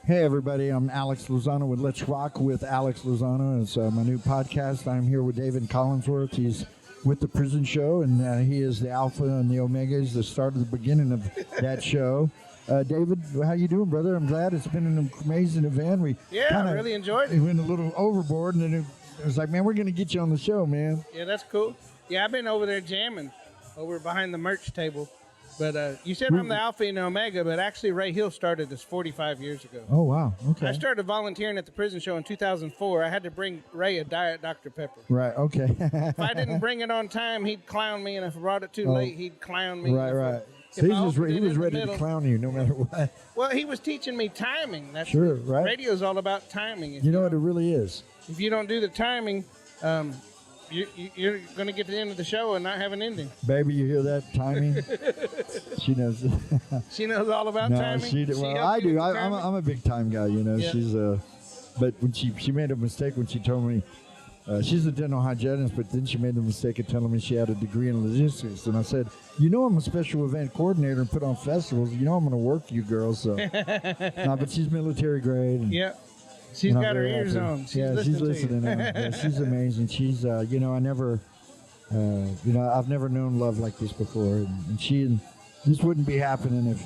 Hey, everybody. I'm Alex Lozano with Let's Rock with Alex Lozano. It's my new podcast. I'm here with David Collinsworth. He's with the Prison Show, and he is the alpha and the omega. He's the start of the beginning of that show. David, how you doing, brother? I'm glad. It's been an amazing event. I really enjoyed it. We went a little overboard, and then it was like, man, we're going to get you on the show, man. Yeah, that's cool. Yeah, I've been over there jamming over behind the merch table. But you said I'm the alpha and omega, but actually Ray Hill started this 45 years ago. Oh, wow. Okay. I started volunteering at the Prison Show in 2004. I had to bring Ray a Diet Dr. Pepper. Right, okay. If I didn't bring it on time, he'd clown me, and if I brought it too late, he'd clown me. Right. So he was ready to clown you no matter what. Well, he was teaching me timing. That's sure, right? Radio's all about timing. You know what it really is. If you don't do the timing, you're going to get to the end of the show and not have an ending. Baby, you hear that timing? She knows. She knows all about timing? Well, I do. I'm a big time guy, you know. Yeah. She's but when she made a mistake when she told me, she's a dental hygienist, but then she made the mistake of telling me she had a degree in logistics. And I said, you know I'm a special event coordinator and put on festivals. You know I'm going to work you girls. So. No, but she's military grade. And, yeah. She's got her ears on. She's listening now. Yeah, she's amazing. She's, I've never known love like this before. And this wouldn't be happening if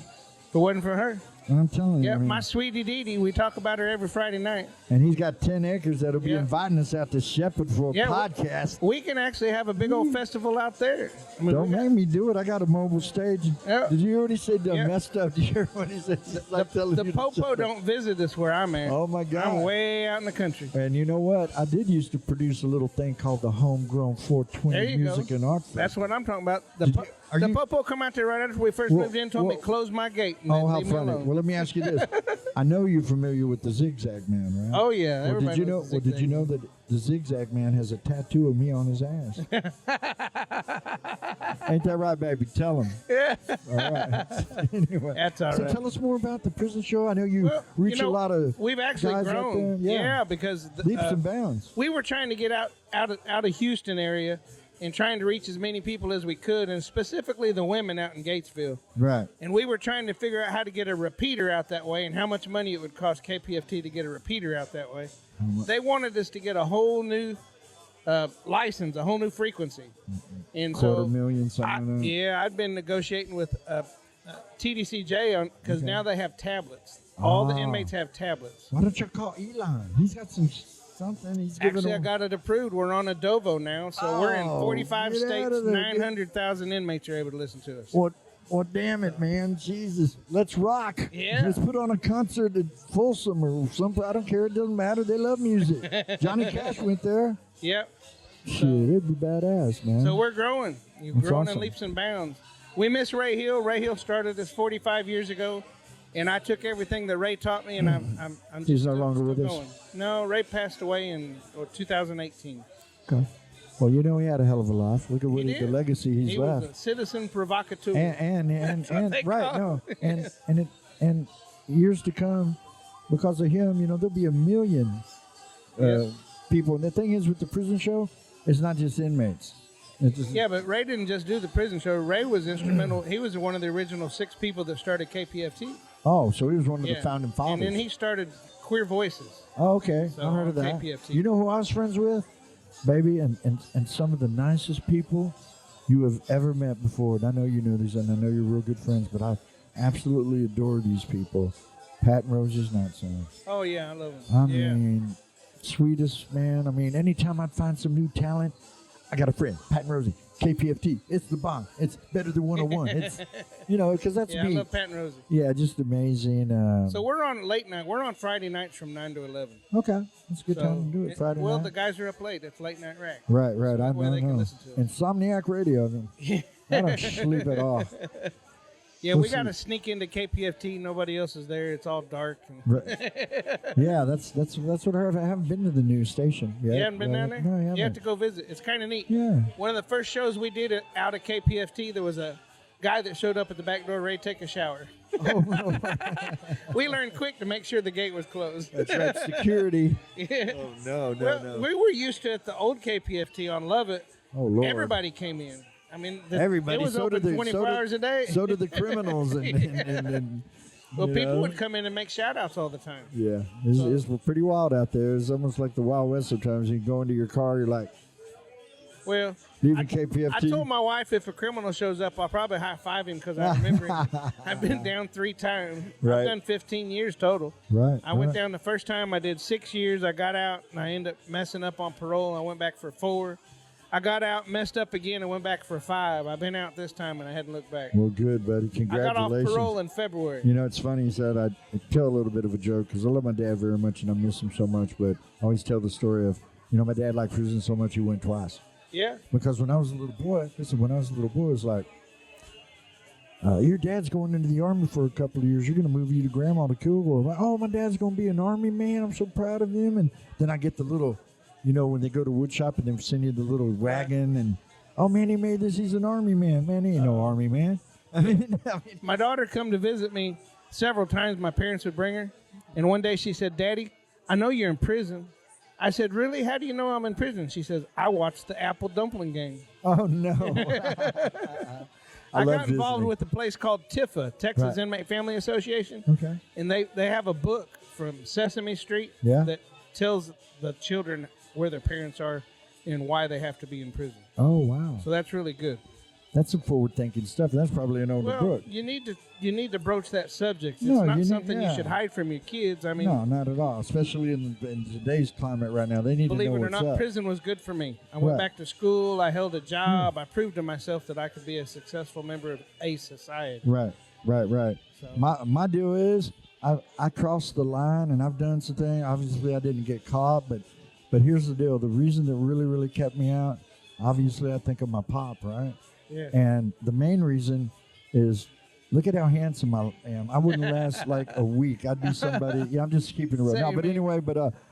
it wasn't for her. I'm telling you. Yeah, my sweetie Dee Dee, we talk about her every Friday night. And he's got 10 acres that'll be inviting us out to Shepherd for a podcast. We can actually have a big old festival out there. Don't make me do it. I got a mobile stage. Yep. Did you already say messed up? Did you hear what he said? The Popo don't visit us where I'm at. Oh, my God. I'm way out in the country. And you know what? I did used to produce a little thing called the Homegrown 420 Music and Art Festival. That's what I'm talking about. The Popo come out there right after we first moved in, told me close my gate. And how funny. Well, let me ask you this. I know you're familiar with the Zigzag Man, right? Oh, yeah. Well, did you know that the Zigzag Man has a tattoo of me on his ass? Ain't that right, baby? Tell him. Yeah. All right. Anyway. That's all right. So tell us more about the Prison Show. I know you reach a lot of We've actually guys grown. Out there. Yeah, because leaps and bounds. We were trying to get out of Houston area and trying to reach as many people as we could, and specifically the women out in Gatesville. Right. And we were trying to figure out how to get a repeater out that way and how much money it would cost KPFT to get a repeater out that way. They wanted us to get a whole new license, a whole new frequency. And $250,000 something. Yeah, I'd been negotiating with TDCJ because now they have tablets. All the inmates have tablets. Why don't you call Elon? He's got something. I got it approved. We're on a Dovo now, so we're in 45 states. 900,000 inmates are able to listen to us. Well, damn it, man. Jesus. Let's rock. Yeah. Let's put on a concert at Folsom or something. I don't care. It doesn't matter. They love music. Johnny Cash went there. Yep. Shit, it'd be badass, man. So we're growing. You've grown in leaps and bounds. We miss Ray Hill. Ray Hill started this 45 years ago. And I took everything that Ray taught me, and I'm just He's no longer with going. No, Ray passed away in 2018. Okay. Well, you know he had a hell of a life. Look at the legacy he's left. He was a citizen provocateur. And right, no, and years to come, because of him, there'll be a million people. And the thing is, with the Prison Show, it's not just inmates. But Ray didn't just do the Prison Show. Ray was instrumental. He was one of the original 6 people that started KPFT. Oh, so he was one of the founding fathers. And then he started Queer Voices. Oh, okay. So I heard of that. KPFT. You know who I was friends with? Baby, and some of the nicest people you have ever met before. And I know you know these, and I know you're real good friends, but I absolutely adore these people. Pat and Rose's Night Song. Oh, yeah, I love them. I mean, sweetest, man. I mean, anytime I'd find some new talent, I got a friend, Pat and Rosie, KPFT. It's the bomb. It's better than 101. It's, because that's me. I love Pat and Rosie. Yeah, just amazing. So we're on late night. We're on Friday nights from 9 to 11. Okay. That's a good time to do it, Friday night. Well, the guys are up late. It's Late Night Rack. Right. So I where they can listen to it. Insomniac Radio. I don't sleep at all. Yeah, we got to sneak into KPFT. Nobody else is there. It's all dark. Yeah, that's what I haven't been to the new station yet. You haven't been down there? No, I haven't. You have to go visit. It's kind of neat. Yeah. One of the first shows we did out of KPFT, there was a guy that showed up at the back door ready to take a shower. Oh, no. We learned quick to make sure the gate was closed. That's right, security. Yeah. Oh, no. We were used to, at the old KPFT on Lovett, oh, Lord. Everybody came in. I mean, everybody. It was open 24 hours a day. So did the criminals and Well, people would come in and make shout-outs all the time. Yeah, it's pretty wild out there. It's almost like the Wild West sometimes. You go into your car, you're like, well, leaving KPFT. I told my wife if a criminal shows up, I'll probably high-five him because I remember him. I've been down 3 times. Right. I've done 15 years total. Right. I went down the first time. I did 6 years. I got out, and I ended up messing up on parole. I went back for 4. I got out, messed up again, and went back for 5. I've been out this time, and I hadn't looked back. Well, good, buddy. Congratulations. I got off parole in February. You know, it's funny. He said I'd tell a little bit of a joke because I love my dad very much, and I miss him so much. But I always tell the story of, my dad liked prison so much he went twice. Yeah. Because when I was a little boy, it was like, your dad's going into the Army for a couple of years. You're going to move you to Grandma to Kilgore. Like, oh, my dad's going to be an Army man. I'm so proud of him. And then I get the little, when they go to wood shop and they send you the little wagon and, oh, man, he made this. He's an Army man. Man, he ain't no Army man. My daughter come to visit me several times. My parents would bring her. And one day she said, Daddy, I know you're in prison. I said, really? How do you know I'm in prison? She says, I watched the Apple Dumpling game. Oh, no. I got involved with a place called TIFA, Texas Inmate Family Association. Okay. And they have a book from Sesame Street that tells the children where their parents are and why they have to be in prison. Oh, wow. So that's really good. That's some forward-thinking stuff. That's probably an older book. You need to broach that subject. It's not something you should hide from your kids. I mean, no, not at all. Especially in today's climate right now, they need to know what's up. Believe it or not, prison was good for me. I went back to school. I held a job. I proved to myself that I could be a successful member of a society. Right. So, my deal is I crossed the line and I've done some things. Obviously, I didn't get caught, but here's the deal. The reason that really, really kept me out, obviously, I think of my pop, right? Yeah. And the main reason is, look at how handsome I am. I wouldn't last like a week. I'd be somebody. Yeah, I'm just keeping it real. No, but anyway,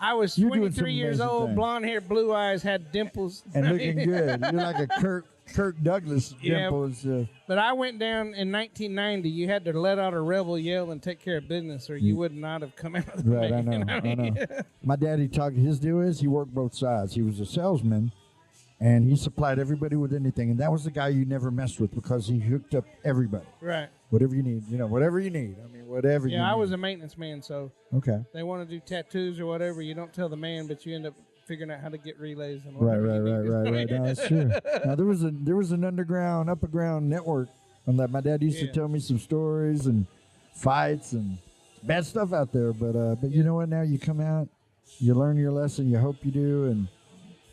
I was 23 years old, blonde hair, blue eyes, had dimples, and looking good. You're like a Kirk Douglas dimples. But I went down in 1990. You had to let out a rebel yell and take care of business, or you would not have come out of the Right, I know. My daddy his deal is he worked both sides. He was a salesman. And he supplied everybody with anything. And that was the guy you never messed with because he hooked up everybody. Right. Whatever you need. Whatever you need. I mean, whatever you need. Yeah, I was a maintenance man, so they want to do tattoos or whatever. You don't tell the man, but you end up figuring out how to get relays. And right. No, that's true. Now, there was an upper ground network on that. My dad used to tell me some stories and fights and bad stuff out there. But you know what? Now you come out, you learn your lesson. You hope you do. And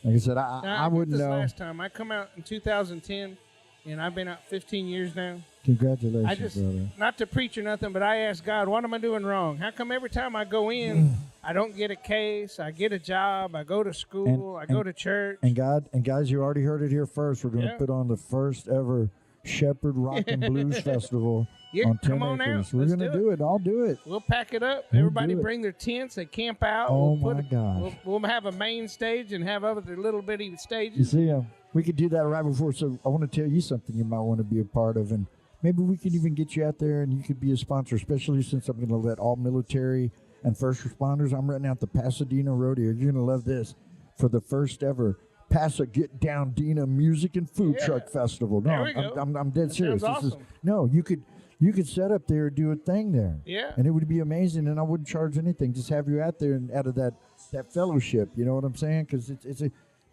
like I said, I wouldn't know. Last time I come out in 2010, and I've been out 15 years now. Congratulations, brother. Not to preach or nothing, but I asked God, what am I doing wrong? How come every time I go in, I don't get a case, I get a job, I go to school, I go to church. And guys, you already heard it here first. We're going to put on the first ever Shepherd Rock and Blues Festival on 10 come on acres. out. We're going to do it. I'll do it. We'll pack it up. Everybody bring their tents. They camp out. Oh, my gosh. We'll have a main stage and have other little bitty stages. You see, we could do that right before. So I want to tell you something you might want to be a part of. And maybe we could even get you out there and you could be a sponsor, especially since I'm going to let all military and first responders. I'm renting out the Pasadena Rodeo. You're going to love this. For the first ever Get Down Dina Music and Food Truck Festival. No, I'm dead serious. Sounds awesome. You could set up there and do a thing there. Yeah. And it would be amazing, and I wouldn't charge anything. Just have you out there and out of that fellowship. You know what I'm saying? Because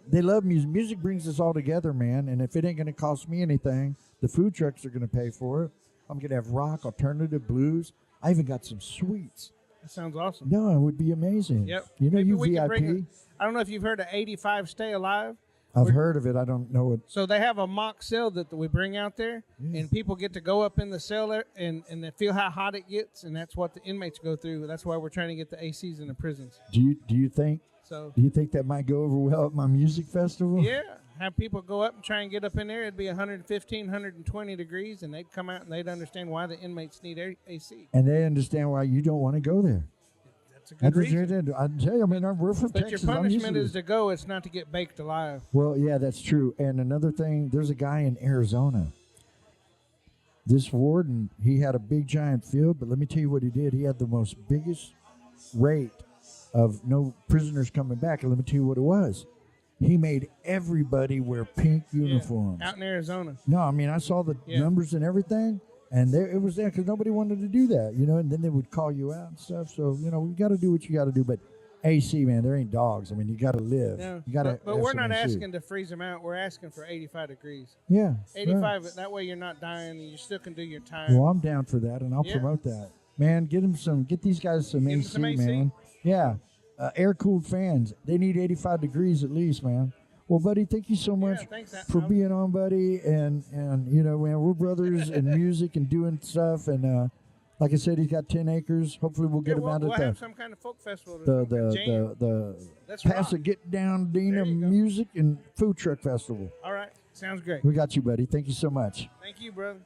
they love music. Music brings us all together, man. And if it ain't going to cost me anything, the food trucks are going to pay for it. I'm going to have rock, alternative, blues. I even got some sweets. That sounds awesome. No, it would be amazing. Yep. You VIP. I don't know if you've heard of 85 Stay Alive. I've heard of it. I don't know it. So they have a mock cell that we bring out there, and people get to go up in the cell and they feel how hot it gets, and that's what the inmates go through. That's why we're trying to get the ACs in the prisons. Do you think that might go over well at my music festival? Yeah. Have people go up and try and get up in there. It'd be 115, 120 degrees, and they'd come out and they'd understand why the inmates need AC. And they understand why you don't want to go there. That's a good reason. I tell you, we're from But Texas. your punishment is to go. It's not to get baked alive. Well, yeah, that's true. And another thing, there's a guy in Arizona. This warden, he had a big giant field, but let me tell you what he did. He had the most biggest rate of no prisoners coming back. And let me tell you what it was. He made everybody wear pink uniforms. Out in Arizona. No, I mean, I saw the numbers and everything. And it was there because nobody wanted to do that, you know. And then they would call you out and stuff. So you know, we got to do what you got to do. But AC, man, there ain't dogs. I mean, you got to live. No, you got to. But we're not asking to freeze them out. We're asking for 85 degrees. Yeah, 85. Right. That way you're not dying and you still can do your time. Well, I'm down for that, and I'll promote that. Man, get these guys some AC, man. Yeah, air cooled fans. They need 85 degrees at least, man. Well, buddy, thank you so much for being on, buddy. And you know, man, we're brothers in music and doing stuff. And like I said, he's got 10 acres. Hopefully, we'll get him out we'll at have some kind of folk festival. The Get Down Dina Music and Food Truck Festival. All right, sounds great. We got you, buddy. Thank you so much. Thank you, brother.